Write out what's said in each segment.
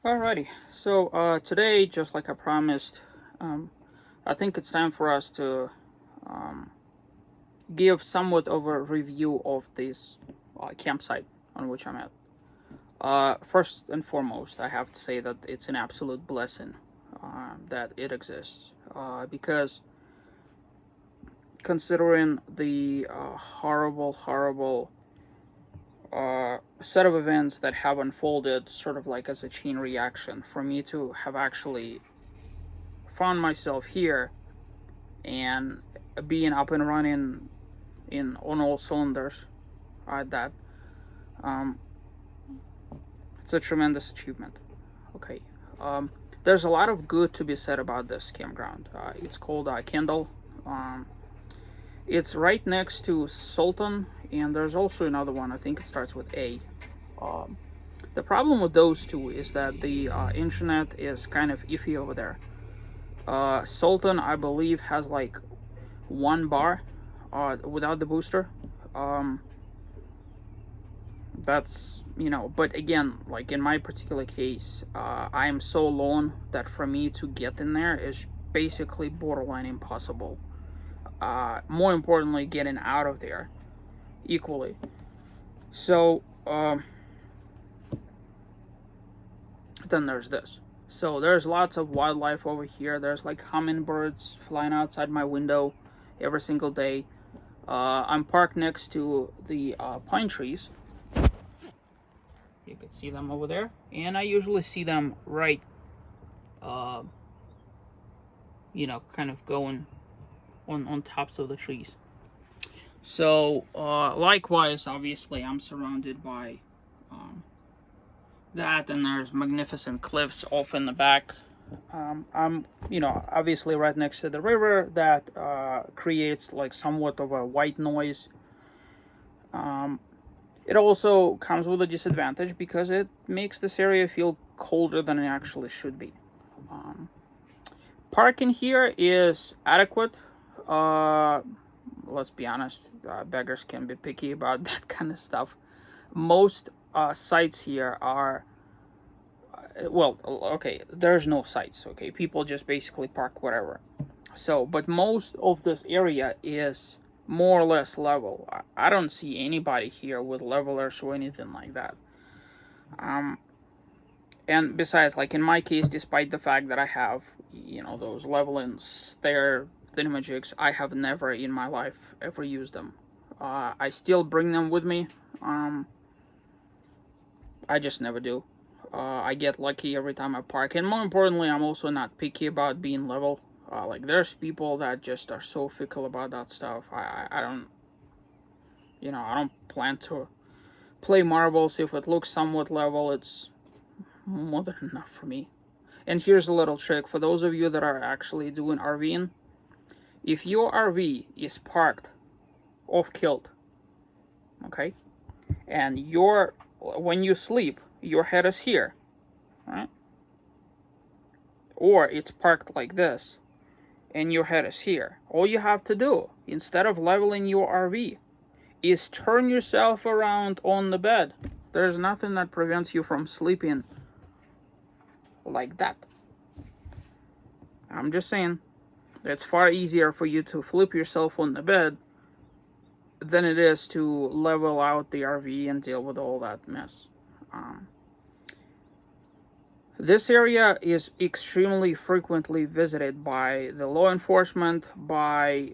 Alrighty, so today, just like I promised, um, I think it's time for us to um, give somewhat of a review of this campsite on which I'm at. First and foremost, I have to say that it's an absolute blessing that it exists because considering the horrible set of events that have unfolded sort of like as a chain reaction, for me to have actually found myself here and being up and running in on all cylinders at that, um, it's a tremendous achievement. Okay, there's a lot of good to be said about this campground. It's called Kendall. Um, it's right next to Sultan, and there's also another one. I think it starts with A. Um, the problem with those two is that the internet is kind of iffy over there. Sultan, I believe, has like one bar without the booster. Um, that's but again, like in my particular case, I am so alone that for me to get in there is basically borderline impossible. More importantly, getting out of there equally. So then there's this. So there's lots of wildlife over here. There's like hummingbirds flying outside my window every single day. I'm parked next to the pine trees. You can see them over there, and I usually see them right, uh, kind of going on tops of the trees. So likewise, obviously, I'm surrounded by that, and there's magnificent cliffs off in the back. I'm, obviously right next to the river that creates like somewhat of a white noise. Um, it also comes with a disadvantage because it makes this area feel colder than it actually should be. Um, Parking here is adequate. Uh, let's be honest, beggars can be picky about that kind of stuff. Most sites here are well, okay, there's no sites, okay, people just basically park wherever. So but most of this area is more or less level. I don't see anybody here with levelers or anything like that. um and besides, like in my case, despite the fact that I have those leveling stair thingamajigs, I have never in my life ever used them. I still bring them with me. I just never do. I get lucky every time I park, and more importantly, I'm also not picky about being level. Like there's people that just are so fickle about that stuff. I don't, I don't plan to play marbles. If it looks somewhat level, it's more than enough for me. And here's a little trick for those of you that are actually doing RVing. If your RV is parked off kilt, okay, and when you sleep, your head is here, right? Or it's parked like this, and your head is here. All you have to do, instead of leveling your RV, is turn yourself around on the bed. There's nothing that prevents you from sleeping like that. I'm just saying, it's far easier for you to flip yourself on the bed than it is to level out the RV and deal with all that mess. This area is extremely frequently visited by the law enforcement, by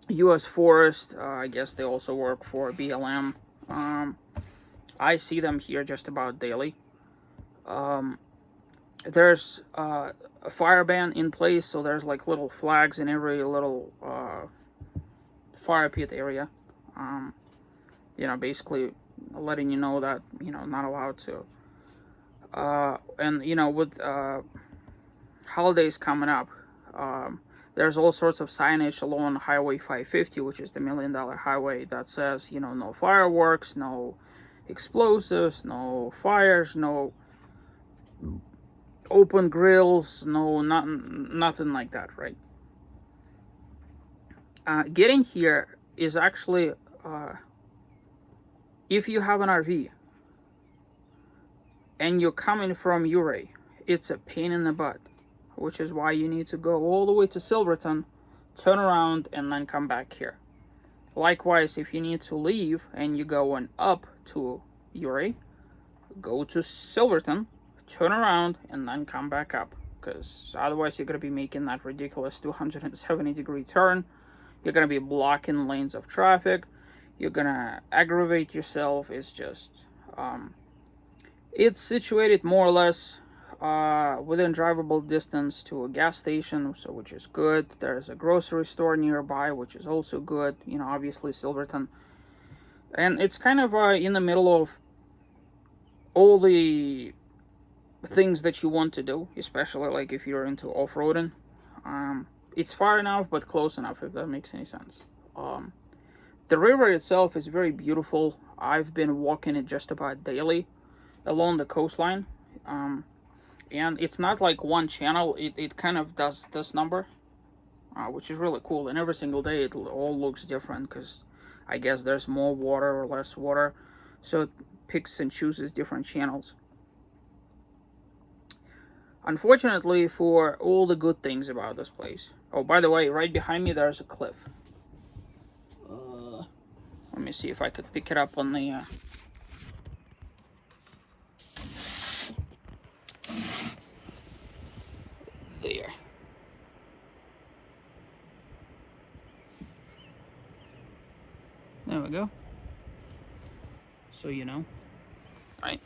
U.S. Forest. I guess they also work for BLM. I see them here just about daily. There's a fire ban in place, so there's like little flags in every little fire pit area. Basically letting you know that not allowed to. And with holidays coming up, there's all sorts of signage along Highway 550, which is the $1 million highway, that says no fireworks, no explosives, no fires, no open grills, no nothing like that, right? Getting here is actually, if you have an RV and you're coming from Uray, it's a pain in the butt, which is why you need to go all the way to Silverton, turn around, and then come back here. Likewise, if you need to leave and you're going up to Uray, go to Silverton, turn around, and then come back up. Because otherwise you're going to be making that ridiculous 270-degree turn. You're going to be blocking lanes of traffic. You're going to aggravate yourself. It's just... it's situated more or less within drivable distance to a gas station, so which is good. There's a grocery store nearby, which is also good. You know, obviously Silverton. And it's kind of in the middle of all the things that you want to do, especially like if you're into off-roading. It's far enough but close enough, if that makes any sense. The river itself is very beautiful. I've been walking it just about daily along the coastline, and it's not like one channel. It kind of does this number, which is really cool, and every single day it all looks different because I guess there's more water or less water, so it picks and chooses different channels. Unfortunately, for all the good things about this place. Oh, by the way, right behind me there's a cliff. Let me see if I could pick it up on the... there. There we go. So you know. Right.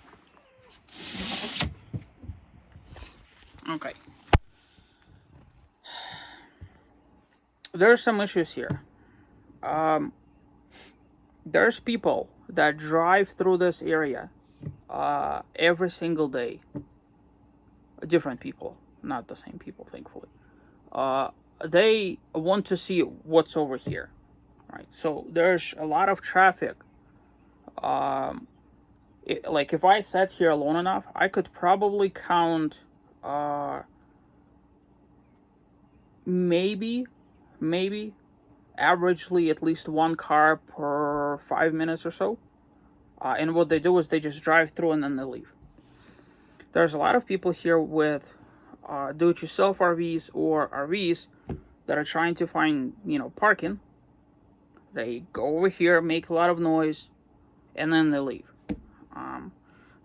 Okay. There's some issues here. There's people that drive through this area every single day. Different people, not the same people, thankfully. They want to see what's over here, right? So there's a lot of traffic. Like if I sat here alone enough, I could probably count maybe averagely at least one car per 5 minutes or so. And what they do is they just drive through and then they leave. There's a lot of people here with do-it-yourself RVs or RVs that are trying to find, parking. They go over here, make a lot of noise, and then they leave.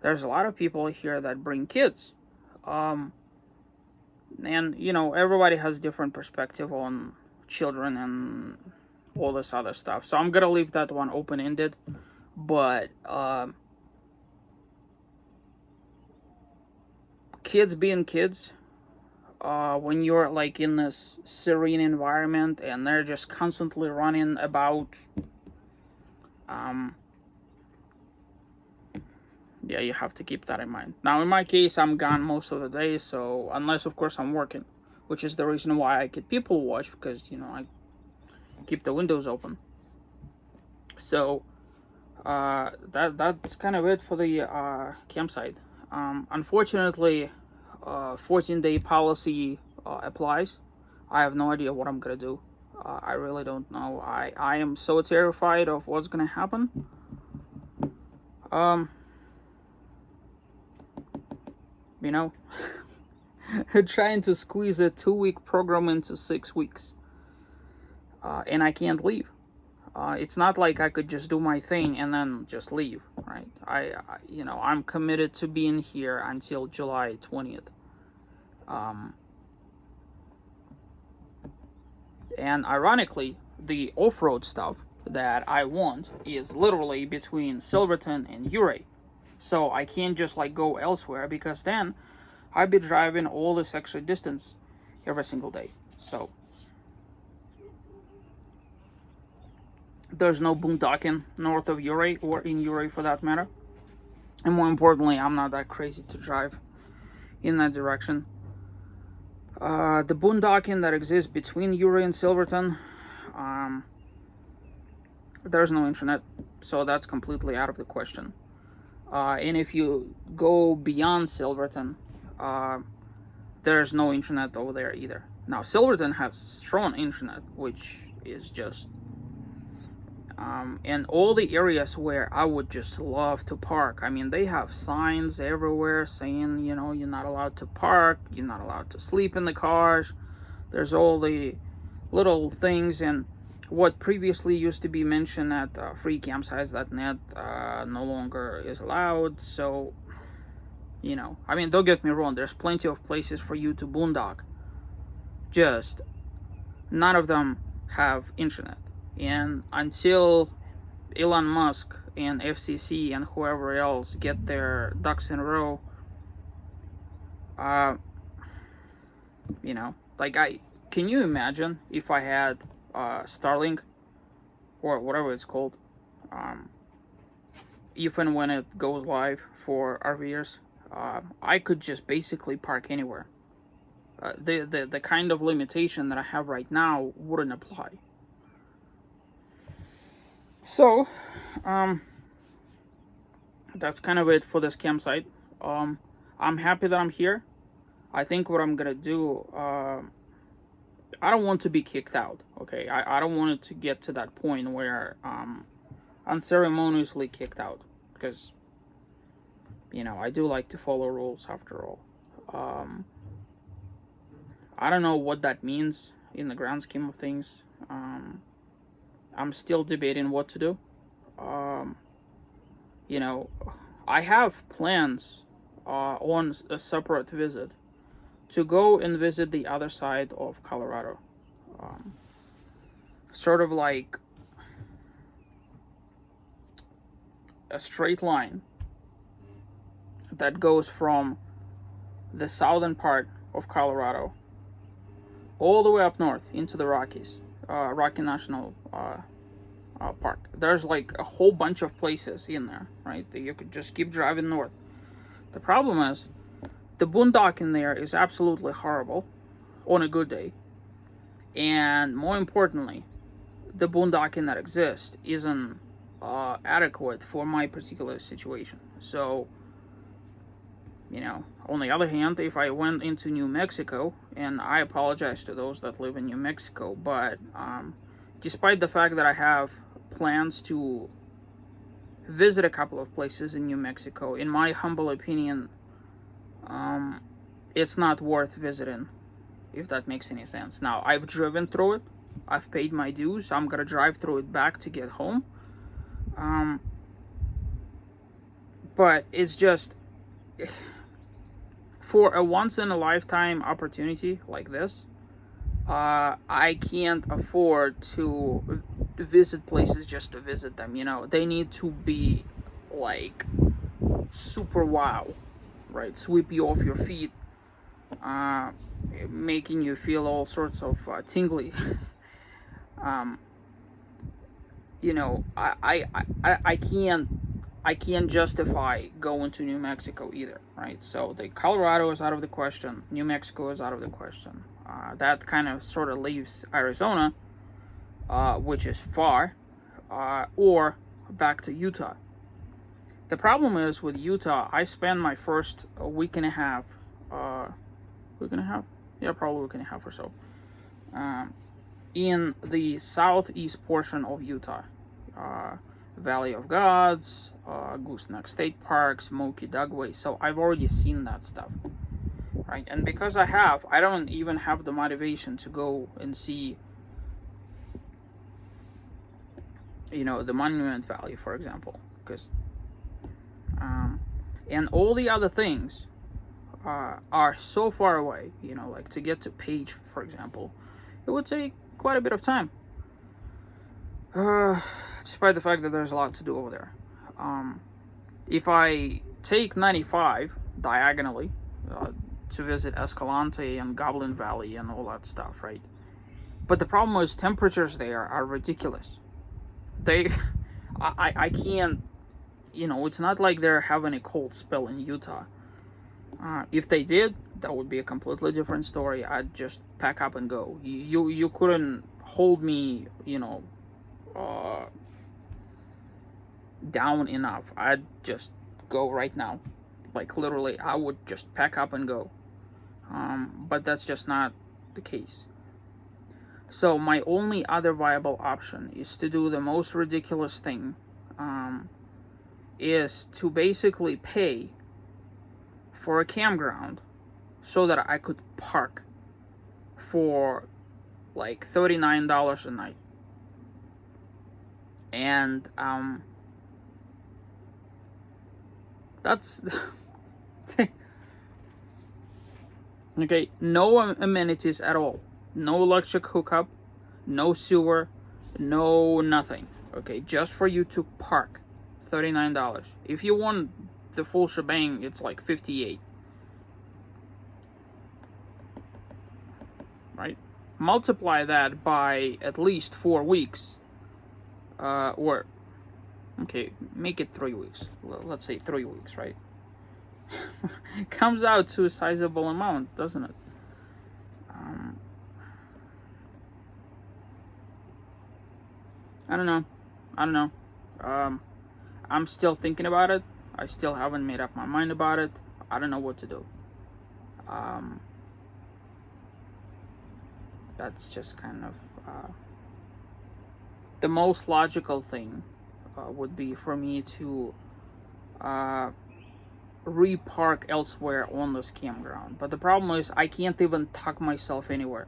There's a lot of people here that bring kids. And, everybody has different perspective on children and all this other stuff. So I'm going to leave that one open-ended. But kids being kids, when you're like in this serene environment and they're just constantly running about, yeah, you have to keep that in mind. Now, in my case, I'm gone most of the day, so unless, of course, I'm working, which is the reason why I get people watch, because, I keep the windows open. So, that's kind of it for the campsite. Unfortunately, 14-day policy applies. I have no idea what I'm gonna do. I really don't know. I am so terrified of what's gonna happen. Trying to squeeze a 2-week program into 6 weeks, and I can't leave. It's not like I could just do my thing and then just leave, right? I'm committed to being here until July 20th. And ironically, the off-road stuff that I want is literally between Silverton and Uray. So I can't just go elsewhere, because then I'd be driving all this extra distance every single day. So there's no boondocking north of Uray, or in Uray for that matter. And more importantly, I'm not that crazy to drive in that direction. The boondocking that exists between Uray and Silverton, there's no internet, so that's completely out of the question. And if you go beyond Silverton, there's no internet over there either. Now, Silverton has strong internet, which is just And all the areas where I would just love to park. I mean, they have signs everywhere saying, you know, you're not allowed to park, you're not allowed to sleep in the cars. There's all the little things, and what previously used to be mentioned at freecampsites.net no longer is allowed. So, you know, I mean, don't get me wrong, there's plenty of places for you to boondock. Just none of them have internet. And until Elon Musk and FCC and whoever else get their ducks in a row, you know, like can you imagine if I had Starlink or whatever it's called, if and when it goes live for RVers, I could just basically park anywhere. The kind of limitation that I have right now wouldn't apply. So, that's kind of it for this campsite. I'm happy that I'm here. I think what I'm gonna do, I don't want to be kicked out, okay? I don't want it to get to that point where unceremoniously kicked out, because, you know, I do like to follow rules after all. I don't know what that means in the grand scheme of things. I'm still debating what to do. You know, I have plans on a separate visit to go and visit the other side of Colorado. Sort of like a straight line that goes from the southern part of Colorado all the way up north into the Rockies, Rocky National Park. There's like a whole bunch of places in there, right? That you could just keep driving north. The problem is, the boondocking there is absolutely horrible on a good day. And more importantly, the boondocking that exists isn't adequate for my particular situation. So, you know, on the other hand, if I went into New Mexico, and I apologize to those that live in New Mexico, but despite the fact that I have plans to visit a couple of places in New Mexico, in my humble opinion, it's not worth visiting, if that makes any sense. Now, I've driven through it, I've paid my dues, I'm gonna drive through it back to get home. But it's just, for a once-in-a-lifetime opportunity like this, I can't afford to visit places just to visit them, you know. They need to be, like, super wow, right? Sweep you off your feet, making you feel all sorts of tingly. You know, I can't justify going to New Mexico either, right? So the Colorado is out of the question. New Mexico is out of the question. That kind of sort of leaves Arizona, which is far, or back to Utah. The problem is with Utah, I spent my first week and a half, yeah, probably a week and a half or so, in the southeast portion of Utah. Valley of Gods, Gooseneck State Park, Smoky Dugway. So I've already seen that stuff, right? And because I don't even have the motivation to go and see, you know, the Monument Valley, for example, because and all the other things are so far away. You know, like to get to Page, for example, it would take quite a bit of time. Despite the fact that there's a lot to do over there. If I take 95 diagonally to visit Escalante and Goblin Valley and all that stuff, right? But the problem is temperatures there are ridiculous. I can't, you know, it's not like they're having a cold spell in Utah. If they did, that would be a completely different story. I'd just pack up and go. You couldn't hold me, you know, down enough. I'd just go right now. Like literally, I would just pack up and go. But that's just not the case. So my only other viable option is to do the most ridiculous thing, is to basically pay for a campground so that I could park for like $39 a night. And that's okay, no amenities at all. No electric hookup, no sewer, no nothing. Okay, just for you to park, $39. If you want the full shebang, it's like 58. Right? Multiply that by at least 4 weeks. Or okay, make it 3 weeks. Let's say 3 weeks, right? Comes out to a sizable amount, doesn't it? I don't know. I'm still thinking about it. I still haven't made up my mind about it. I don't know what to do. That's just kind of the most logical thing would be for me to repark elsewhere on this campground. But the problem is I can't even tuck myself anywhere.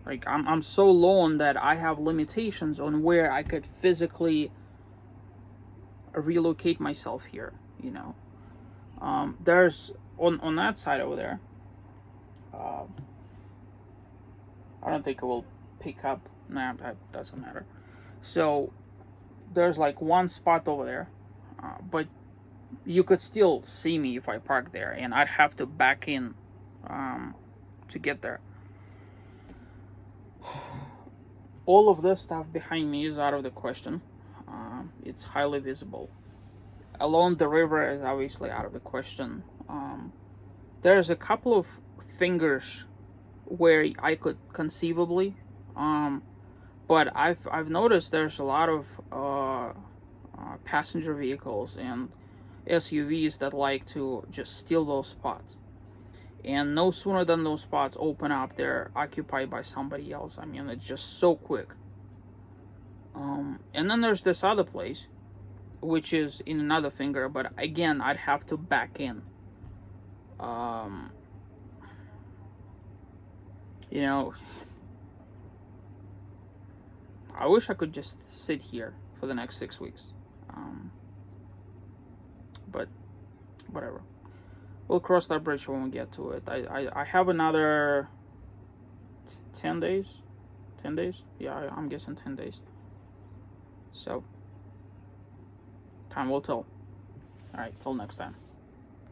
Like I'm so lone that I have limitations on where I could physically relocate myself here, you know. There's on that side over there. I don't think it will pick up. Nah, that doesn't matter. So there's like one spot over there, but you could still see me if I park there, and I'd have to back in to get there. All of this stuff behind me is out of the question. It's highly visible. Along the river is obviously out of the question. There's a couple of fingers where I could conceivably, but I've noticed there's a lot of passenger vehicles and SUVs that like to just steal those spots. And no sooner than those spots open up, they're occupied by somebody else. I mean, it's just so quick. And then there's this other place, which is in another finger, but again, I'd have to back in. You know, I wish I could just sit here for the next 6 weeks. But whatever. We'll cross that bridge when we get to it. I have another 10 days. 10 days? Yeah, I'm guessing 10 days. So, time will tell. Alright, till next time.